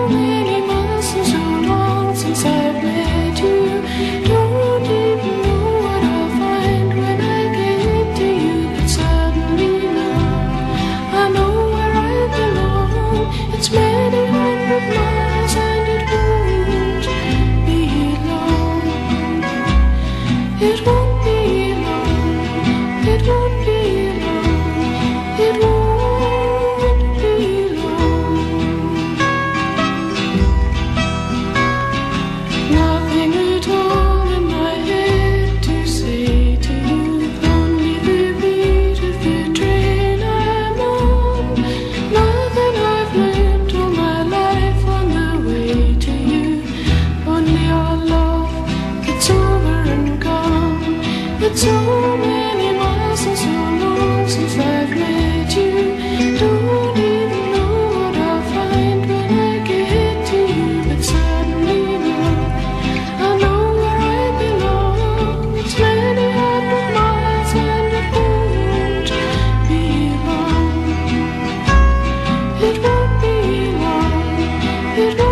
many months and so long since I've met you. Don't even know what I'll find when I get to you, but suddenly now I know where I belong. It's many hundred miles and it won't be long. It won't be long. It won't be long. It won't be long. Nothing at all in my head to say to you, only the beat of the train I'm on. Nothing I've learned all my life on the way to you, only our love gets over and gone. It's so many miles and so long since I've met you. Don't even know what I'll find when I get to you, but suddenly now I know where I belong. It's many hundred miles and it won't be long. It won't be long. It won't